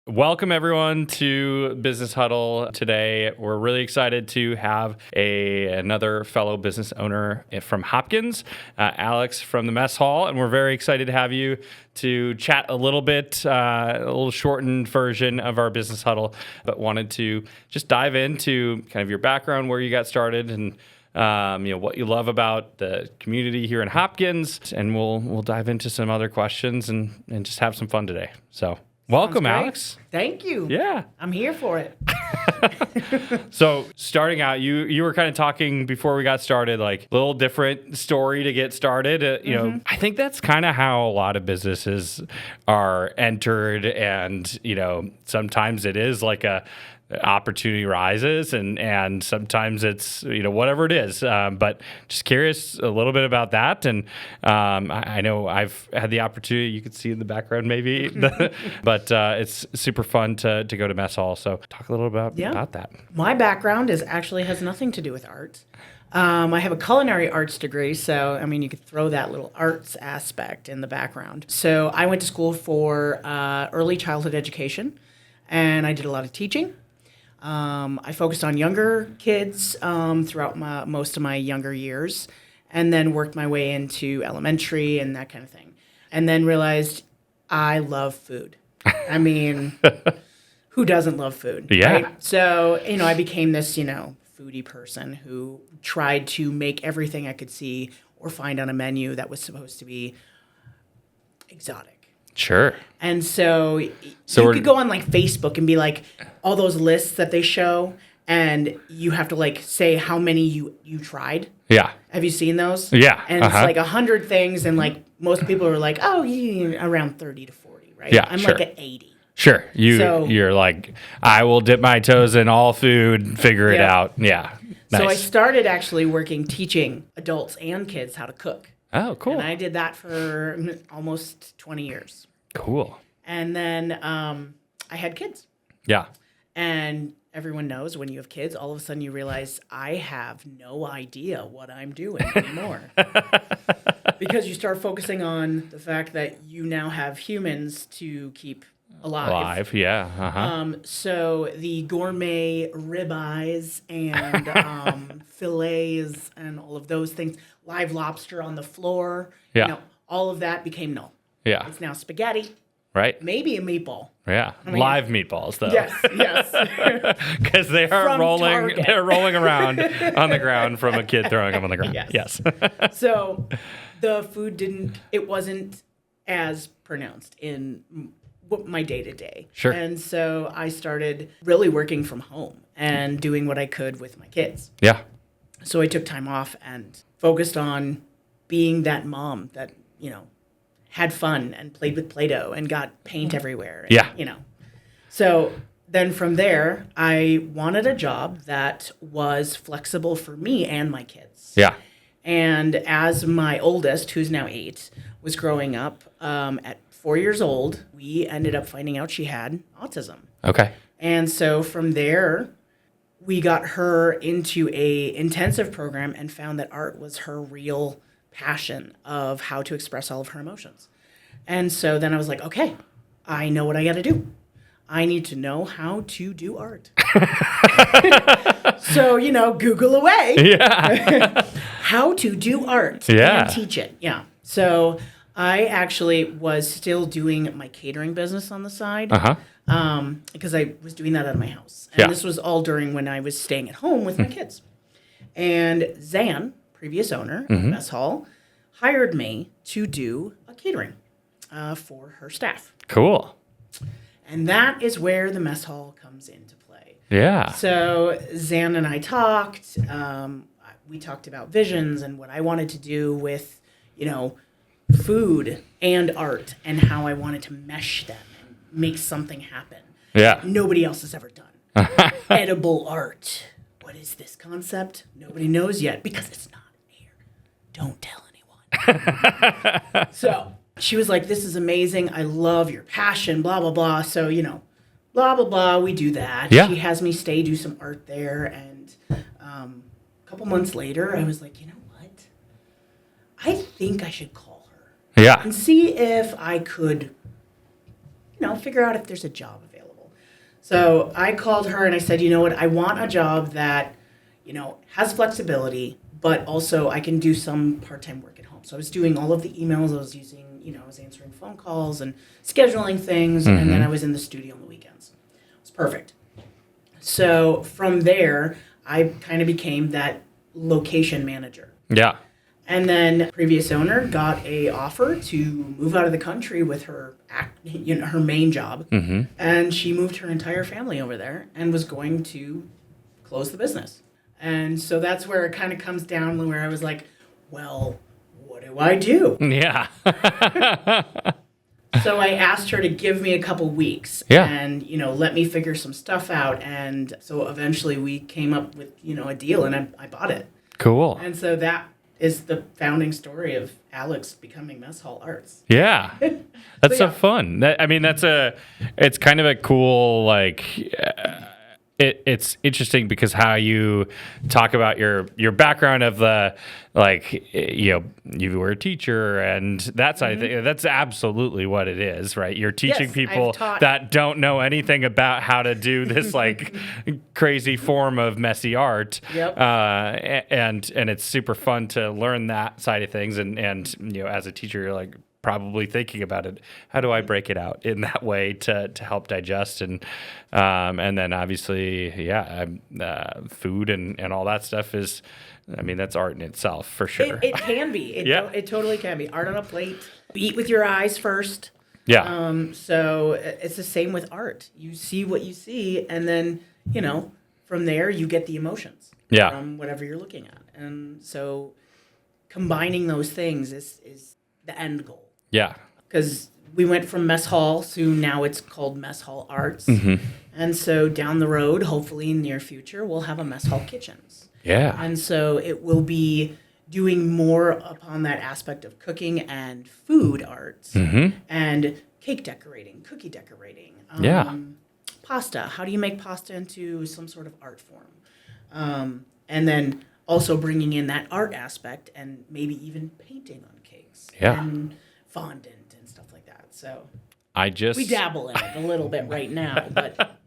Welcome everyone to Business Huddle today. We're really excited to have another fellow business owner from Hopkins, Alex from the Mess Hall, and we're very excited to have you to chat a little bit, a little shortened version of our Business Huddle, but wanted to just dive into kind of your background, where you got started, and what you love about the community here in Hopkins, and we'll dive into some other questions and just have some fun today. So. Welcome, Alex. Thank you. Yeah. I'm here for it. So starting out, you were kind of talking before we got started, like a little different story to get started. I think that's kind of how a lot of businesses are entered. And, sometimes it is like a opportunity rises and sometimes it's, whatever it is. But just curious a little bit about that. And I know I've had the opportunity, you could see in the background maybe, but it's super fun to go to Mess Hall. So talk a little about that. My background has nothing to do with art. I have a culinary arts degree, so you could throw that little arts aspect in the background. So I went to school for early childhood education, and I did a lot of teaching. I focused on younger kids throughout most of my younger years, and then worked my way into elementary and that kind of thing. And then realized I love food. Who doesn't love food? Yeah. Right? So, I became this, foodie person who tried to make everything I could see or find on a menu that was supposed to be exotic. Sure. And so you could go on like Facebook and be like all those lists that they show, and you have to like say how many you tried. Yeah. Have you seen those? Yeah. And it's like 100 things, and like most people are like, oh, around 30 to 40, right? Yeah. I'm sure. like at 80. Sure. You're like, I will dip my toes in all food, figure it out. Yeah. Nice. So I started actually teaching adults and kids how to cook. Oh, cool. And I did that for almost 20 years. Cool. And then I had kids. Yeah. And everyone knows when you have kids, all of a sudden you realize I have no idea what I'm doing anymore. Because you start focusing on the fact that you now have humans to keep alive. Yeah. Uh-huh. So the gourmet ribeyes and fillets and all of those things, live lobster on the floor, all of that became null. Yeah. It's now spaghetti. Right. Maybe a meatball. Yeah. Live meatballs, though. Yes. Because they are From rolling. Target. They're rolling around on the ground from a kid throwing them on the ground. Yes. So the food wasn't as pronounced in my day-to-day. Sure. And so I started really working from home and doing what I could with my kids. Yeah. So I took time off and focused on being that mom that, had fun and played with Play-Doh and got paint everywhere. And, So then from there, I wanted a job that was flexible for me and my kids. Yeah. And as my oldest, who's now 8, was growing up, at 4 years old, we ended up finding out she had autism. Okay. And so from there, we got her into a intensive program and found that art was her real passion of how to express all of her emotions. And so then I was like, okay, I know what I got to do. I need to know how to do art. So, Google away. Yeah. How to do art and teach it. Yeah. So I actually was still doing my catering business on the side. Because I was doing that out of my house. And this was all during when I was staying at home with my kids. And Zan, previous owner of Mess Hall, hired me to do a catering for her staff. Cool. And that is where the Mess Hall comes into play. Yeah. So Zan and I talked. We talked about visions and what I wanted to do with, food and art and how I wanted to mesh them and make something happen. Yeah. Nobody else has ever done. Edible art. What is this concept? Nobody knows yet because it's not here. Don't tell anyone. So she was like, this is amazing. I love your passion, blah, blah, blah. So, blah, blah, blah. We do that. Yeah. She has me do some art there. And a couple months later, I was like, you know what? I think I should call her. Yeah. And see if I could, figure out if there's a job available. So I called her and I said, you know what, I want a job that, has flexibility, but also I can do some part-time work at home. So I was doing all of the emails, I was answering phone calls and scheduling things, and then I was in the studio on the weekends. It was perfect. So from there, I kind of became that location manager. Yeah. And then previous owner got a offer to move out of the country with her her main job, and she moved her entire family over there and was going to close the business. And so that's where it kind of comes down where I was like, well, what do I do? Yeah. So I asked her to give me a couple weeks and, let me figure some stuff out. And so eventually we came up with, a deal, and I bought it. Cool. And so that is the founding story of Alex becoming Mess Hall Arts. Yeah. That's so fun. It's kind of a cool, it's interesting because how you talk about your background of the, you were a teacher and that side of thing. That's absolutely what it is, right? You're teaching people that don't know anything about how to do this crazy form of messy art. Yep. And it's super fun to learn that side of things. And as a teacher, you're probably thinking about it. How do I break it out in that way to help digest and then obviously, food and all that stuff is, that's art in itself for sure. It can be. It totally can be. Art on a plate. Eat with your eyes first. Yeah. So it's the same with art. You see what you see, and then from there you get the emotions. Yeah. From whatever you're looking at, and so combining those things is the end goal. Yeah. Because we went from Mess Hall to now it's called Mess Hall Arts. And so down the road, hopefully in the near future, we'll have a Mess Hall Kitchens. Yeah. And so it will be doing more upon that aspect of cooking and food arts and cake decorating, cookie decorating. Pasta. How do you make pasta into some sort of art form? And then also bringing in that art aspect and maybe even painting on cakes. Yeah. And fondant and stuff like that. So we dabble in it a little bit right now, but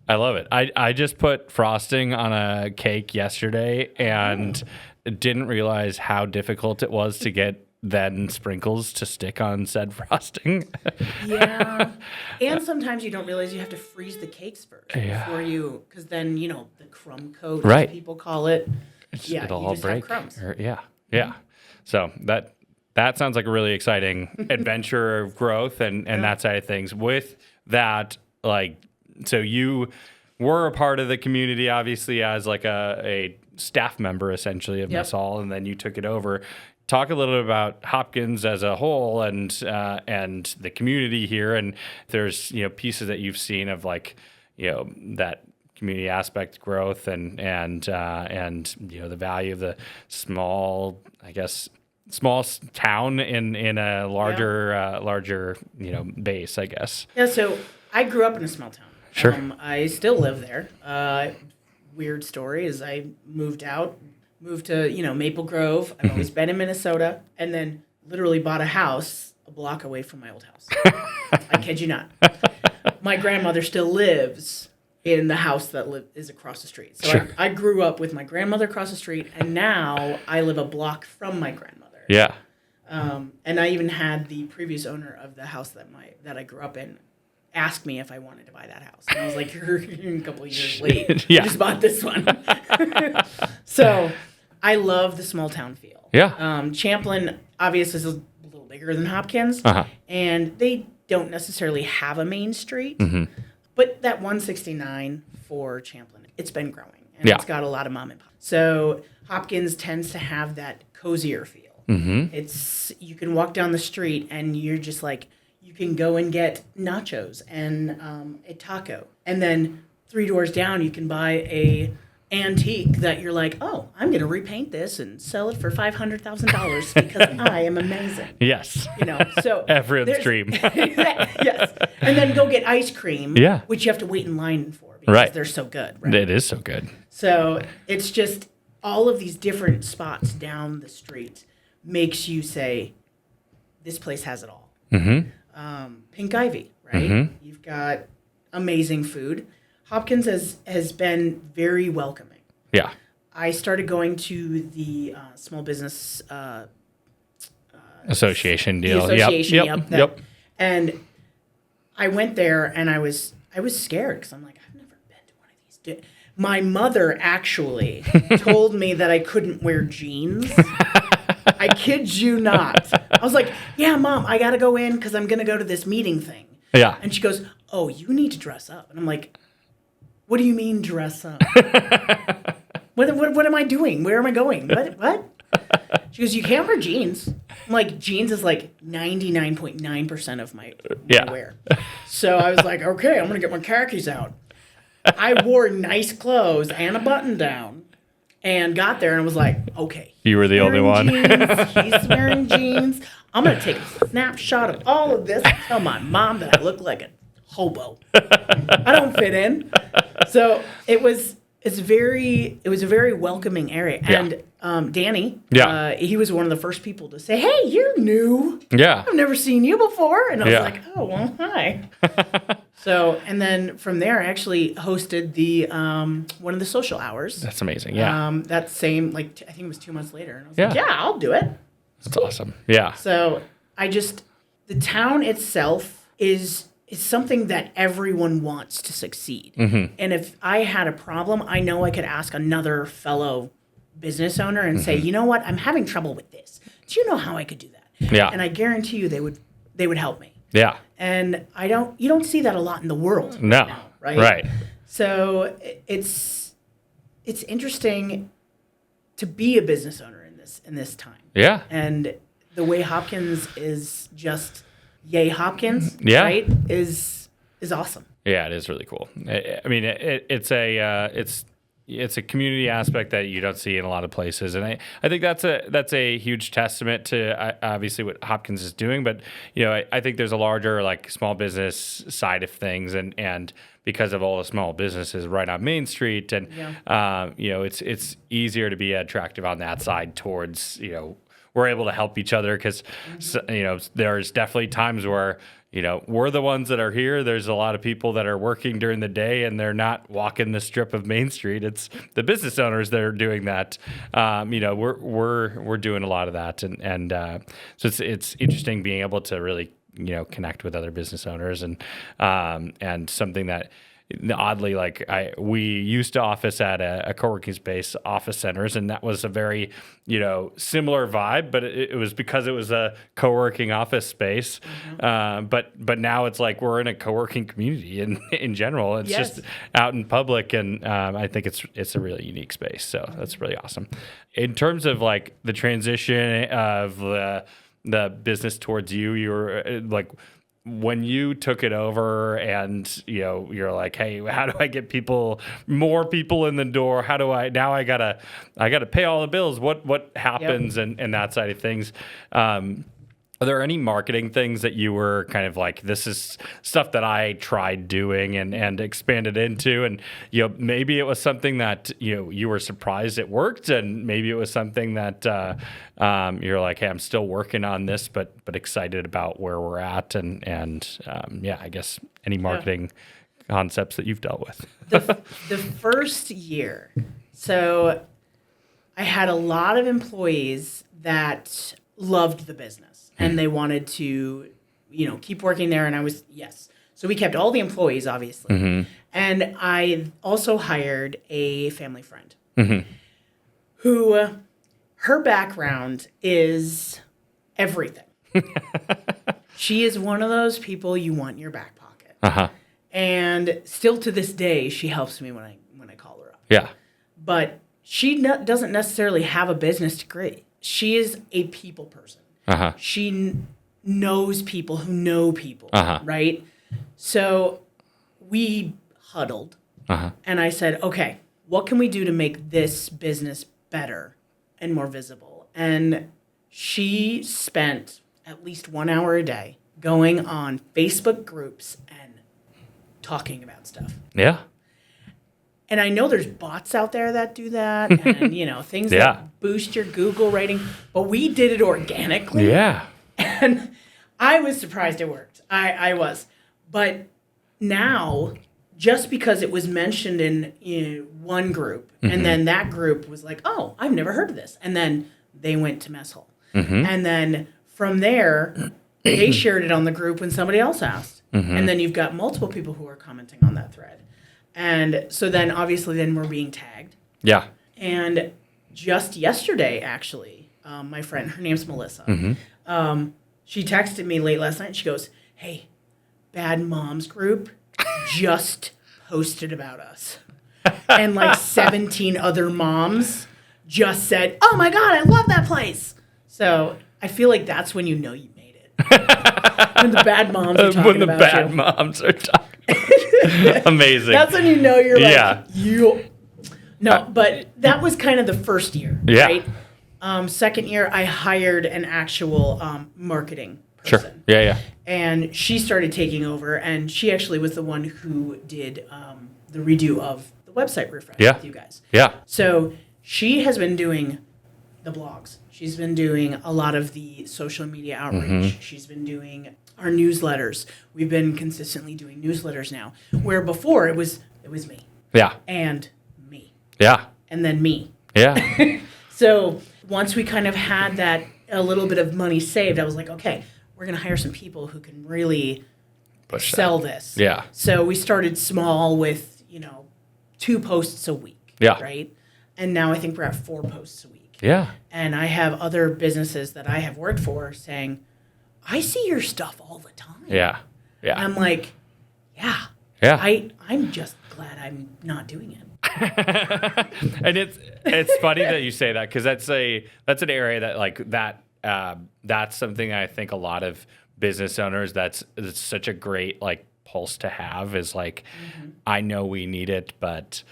I love it. I just put frosting on a cake yesterday and didn't realize how difficult it was to get then sprinkles to stick on said frosting. Yeah. And sometimes you don't realize you have to freeze the cakes first before because then, the crumb coat, as people call it. It'll all break. Have crumbs. Yeah. So that sounds like a really exciting adventure of growth and that side of things. With that, so you were a part of the community, obviously, as a staff member, essentially, of Mess Hall, and then you took it over. Talk a little bit about Hopkins as a whole and the community here. And there's, pieces that you've seen of that community aspect growth and the value of the small town in a larger base, I guess. Yeah, so I grew up in a small town. Sure. I still live there. Weird story is I moved to Maple Grove. I've always been in Minnesota, and then literally bought a house a block away from my old house. I kid you not. My grandmother still lives in the house that is across the street. So sure. I grew up with my grandmother across the street, and now I live a block from my grandmother. Yeah. And I even had the previous owner of the house that I grew up in ask me if I wanted to buy that house. And I was like, you're a couple of years late. Yeah. I just bought this one. So I love the small town feel. Yeah. Champlin, obviously, is a little bigger than Hopkins. And they don't necessarily have a main street. But that 169 for Champlin, it's been growing. And it's got a lot of mom and pop. So Hopkins tends to have that cozier feel. You can walk down the street and you're just you can go and get nachos and a taco. And then 3 doors down, you can buy a antique that you're like, oh, I'm going to repaint this and sell it for $500,000 because I am amazing. Yes. So everyone's dream. Yes. And then go get ice cream, which you have to wait in line for because they're so good. Right? It is so good. So it's just all of these different spots down the street makes you say, this place has it all. Pink Ivy, right? You've got amazing food. Hopkins has been very welcoming. Yeah. I started going to the small business Association deal. The association, Yep. And I went there and I was scared because I'm like, I've never been to one of these. My mother actually told me that I couldn't wear jeans. I kid you not. I was like, yeah, Mom, I got to go in because I'm going to go to this meeting thing. Yeah. And she goes, oh, you need to dress up. And I'm like, what do you mean dress up? What am I doing? Where am I going? What? She goes, you can't wear jeans. I'm like, jeans is like 99.9% of my wear. So I was like, okay, I'm going to get my khakis out. I wore nice clothes and a button down and got there and was like, okay. You were the only one. He's wearing jeans. I'm going to take a snapshot of all of this and tell my mom that I look like a hobo. I don't fit in. So it was a very welcoming area. And Danny, he was one of the first people to say, hey, you're new. Yeah. I've never seen you before. And I was like, oh, well, hi. So, and then from there, I actually hosted the one of the social hours. That's amazing. Yeah. That same, I think it was 2 months later. And I was like, yeah, I'll do it. That's awesome. Yeah. So the town itself is something that everyone wants to succeed. Mm-hmm. And if I had a problem, I know I could ask another fellow business owner and say, you know what, I'm having trouble with this. Do you know how I could do that? Yeah. And I guarantee you they would help me. Yeah. And you don't see that a lot in the world. No. Right now, right? Right. So it's interesting to be a business owner in this time. Yeah. And the way Hopkins is just yay Hopkins, yeah. right? Is awesome. Yeah, it is really cool. I mean, it's a community aspect that you don't see in a lot of places, and I think that's a huge testament to obviously what Hopkins is doing. But I think there's a larger small business side of things, and because of all the small businesses right on Main Street, and it's easier to be attractive on that side towards we're able to help each other because there's definitely times where we're the ones that are here. There's a lot of people that are working during the day and they're not walking the strip of Main Street. It's the business owners that are doing that. We're doing a lot of that, and so it's interesting being able to really connect with other business owners and something that. Oddly, we used to office at a co-working space, Office Centers, and that was a very, similar vibe. But it was because it was a co-working office space. Mm-hmm. But now it's like we're in a co-working community in general. It's just out in public, and I think it's a really unique space. So that's really awesome. In terms of the transition of the business towards you were when you took it over and you're like, hey, how do I get more people in the door? How do I gotta pay all the bills? What happens and that side of things? Are there any marketing things that you were kind of this is stuff that I tried doing and expanded into, and maybe it was something that you were surprised it worked, and maybe it was something that you're like, hey, I'm still working on this, but excited about where we're at, and I guess any marketing concepts that you've dealt with. The first year, so I had a lot of employees that loved the business. And they wanted to, keep working there. And I was, yes. So we kept all the employees, obviously. Mm-hmm. And I also hired a family friend who, her background is everything. She is one of those people you want in your back pocket. Uh-huh. And still to this day, she helps me when I call her up. Yeah. But she doesn't necessarily have a business degree. She is a people person. Uh-huh. She knows people who know people, right? So we huddled, and I said, okay, what can we do to make this business better and more visible? And she spent at least 1 hour a day going on Facebook groups and talking about stuff. Yeah. And I know there's bots out there that do that and, things that boost your Google rating. But we did it organically. Yeah. And I was surprised it worked. I was. But now, just because it was mentioned in one group, and then that group was like, oh, I've never heard of this. And then they went to mess hall. And then from there, they shared it on the group when somebody else asked. And then you've got multiple people who are commenting on that thread. And so then obviously then we're being tagged. Yeah. And just yesterday, actually, my friend, her name's Melissa, she texted me late last night and she goes, hey, Bad Moms Group just posted about us. And like 17 other moms just said, oh my God, I love that place. So I feel like that's when you know you made it. When the bad moms are talking about you. When the bad moms are talking. Amazing. That's when you know you're like, you. No, but that was kind of the first year, right? Second year, I hired an actual marketing person. Sure. Yeah. And she started taking over, and she actually was the one who did the redo of the website refresh with you guys. Yeah. So she has been doing the blogs. She's been doing a lot of the social media outreach. She's been doing our newsletters. We've been consistently doing newsletters now, where before it was me. Yeah. And me. Yeah. And then me. Yeah. So once we kind of had that a little bit of money saved, I was like, okay, we're going to hire some people who can really sell this. Yeah. So we started small with, 2 posts a week. Yeah. Right. And now I think we're at 4 posts a week. Yeah. And I have other businesses that I have worked for saying, I see your stuff all the time. Yeah. Yeah. And I'm like, yeah. I'm just glad I'm not doing it. And it's funny that you say that, because that's an area that that's something I think a lot of business owners it's such a great pulse to have, is I know we need it, but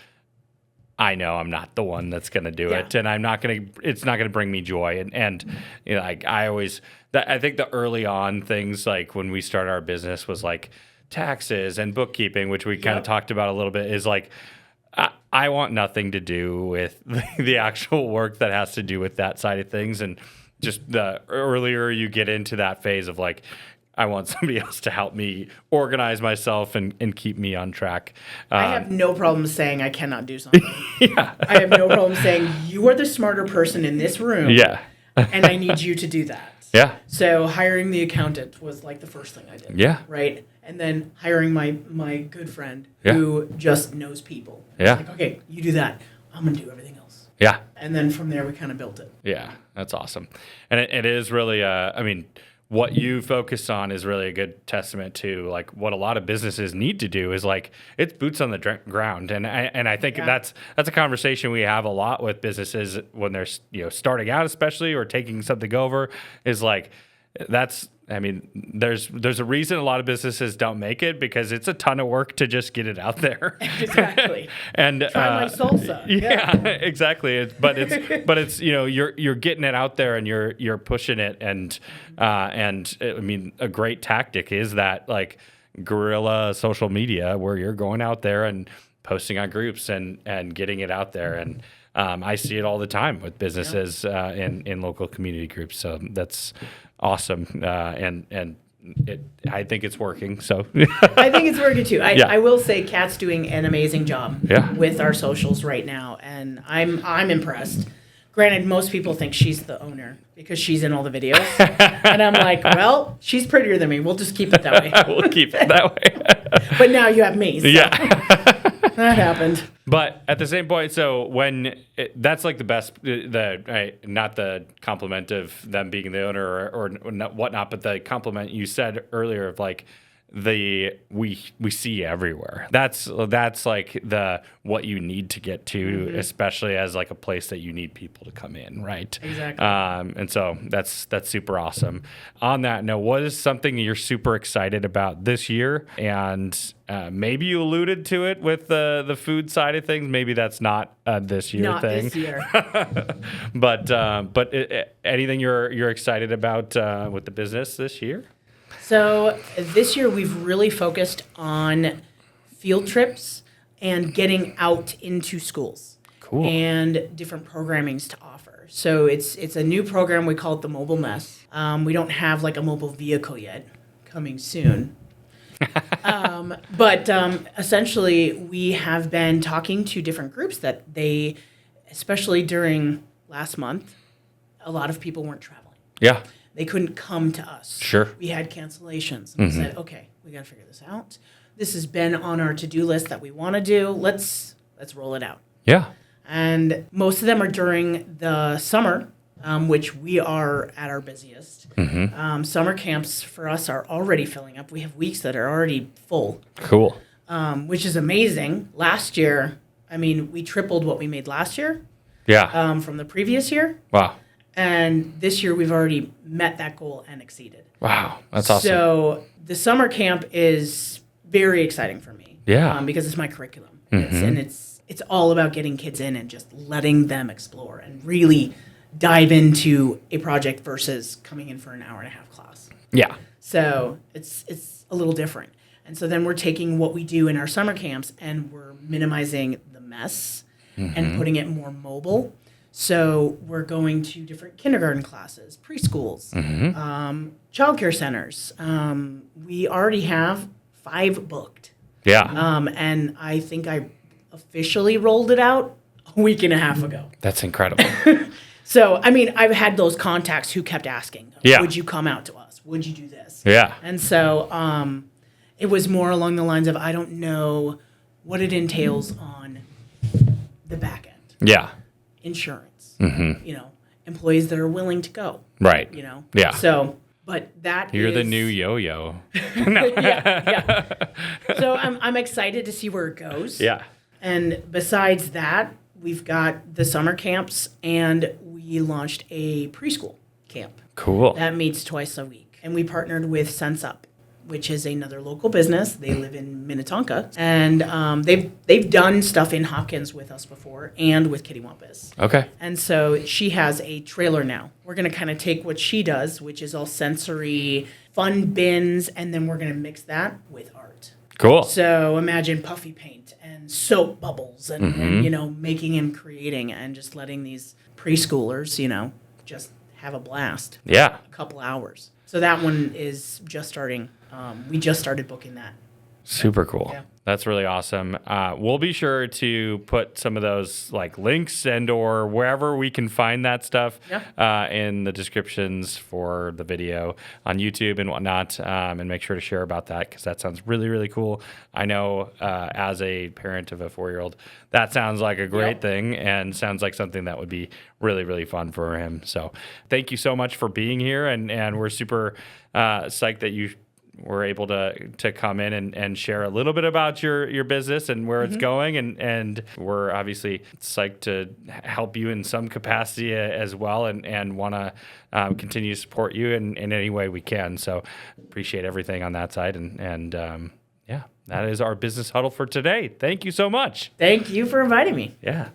I know I'm not the one that's going to do it, and it's not going to bring me joy. And I think the early on things, when we started our business, was taxes and bookkeeping, which we kind of talked about a little bit, is I want nothing to do with the actual work that has to do with that side of things. And just the earlier you get into that phase of I want somebody else to help me organize myself and keep me on track. I have no problem saying I cannot do something. I have no problem saying you are the smarter person in this room. And I need you to do that. Yeah. So hiring the accountant was the first thing I did. Yeah. Right. And then hiring my good friend who just knows people. Yeah. Okay, you do that. I'm going to do everything else. Yeah. And then from there, we kind of built it. Yeah. That's awesome. And it is really, what you focus on is really a good testament to what a lot of businesses need to do is it's boots on the ground. And I think that's a conversation we have a lot with businesses when they're, starting out, especially, or taking something over, is there's a reason a lot of businesses don't make it, because it's a ton of work to just get it out there. Exactly. And try my salsa. Yeah, exactly. But it's you're getting it out there and you're pushing it, and a great tactic is that guerrilla social media, where you're going out there and posting on groups and getting it out there. And I see it all the time with businesses in local community groups. So that's awesome. I think it's working. So I think it's working too. I will say Kat's doing an amazing job with our socials right now, and I'm impressed. Granted, most people think she's the owner because she's in all the videos, and I'm like, well, she's prettier than me. We'll just keep it that way. We'll keep it that way. But now you have me. So. That happened. But at the same point, so that's the best, not the compliment of them being the owner or whatnot, but the compliment you said earlier of we see everywhere. That's what you need to get to, especially as a place that you need people to come in, right? Exactly. And so that's super awesome. On that note, what is something you're super excited about this year? And maybe you alluded to it with the food side of things. Maybe that's not this year not thing. This year. But anything you're excited about with the business this year? So this year we've really focused on field trips and getting out into schools. Cool. And different programmings to offer. So it's a new program. We call it the Mobile Mess. We don't have a mobile vehicle yet, coming soon. But essentially, we have been talking to different groups that they, especially during last month, a lot of people weren't traveling. Yeah. They couldn't come to us. Sure. We had cancellations. And we said, okay, we got to figure this out. This has been on our to-do list that we want to do. Let's roll it out. Yeah. And most of them are during the summer, which we are at our busiest. Summer camps for us are already filling up. We have weeks that are already full. Cool. Which is amazing. Last year, I mean, we tripled what we made last year. Yeah. From the previous year. Wow. And this year we've already met that goal and exceeded. Wow. That's awesome. So the summer camp is very exciting for me. Yeah. Because it's my curriculum. It's all about getting kids in and just letting them explore and really dive into a project versus coming in for an hour and a half class. Yeah. So it's a little different. And so then we're taking what we do in our summer camps and we're minimizing the mess and putting it more mobile. So we're going to different kindergarten classes, preschools, childcare centers. We already have 5 booked. Yeah. And I think I officially rolled it out a week and a half ago. That's incredible. So, I mean, I've had those contacts who kept asking, would you come out to us? Would you do this? Yeah. And so it was more along the lines of, I don't know what it entails on the back end. Yeah. Insurance, employees that are willing to go. Right. Yeah. So, but that You're the new yo-yo. yeah. So I'm excited to see where it goes. Yeah. And besides that, we've got the summer camps and we launched a preschool camp. Cool. That meets twice a week. And we partnered with Sense Up, which is another local business. They live in Minnetonka. And they've done stuff in Hopkins with us before and with Kitty Wampus. Okay. And so she has a trailer now. We're going to kind of take what she does, which is all sensory, fun bins, and then we're going to mix that with art. Cool. So imagine puffy paint and soap bubbles and making and creating and just letting these preschoolers, just have a blast. Yeah. A couple hours. So that one is just starting. We just started booking that. Super cool. Yeah. That's really awesome. We'll be sure to put some of those like links and or wherever we can find that stuff in the descriptions for the video on YouTube and whatnot, and make sure to share about that because that sounds really, really cool. I know as a parent of a 4-year-old, that sounds like a great thing and sounds like something that would be really, really fun for him. So thank you so much for being here, and we're super psyched that you were able to come in and share a little bit about your business and where it's going. And we're obviously psyched to help you in some capacity as well and want to continue to support you in any way we can. So appreciate everything on that side. And that is our Business Huddle for today. Thank you so much. Thank you for inviting me. Yeah.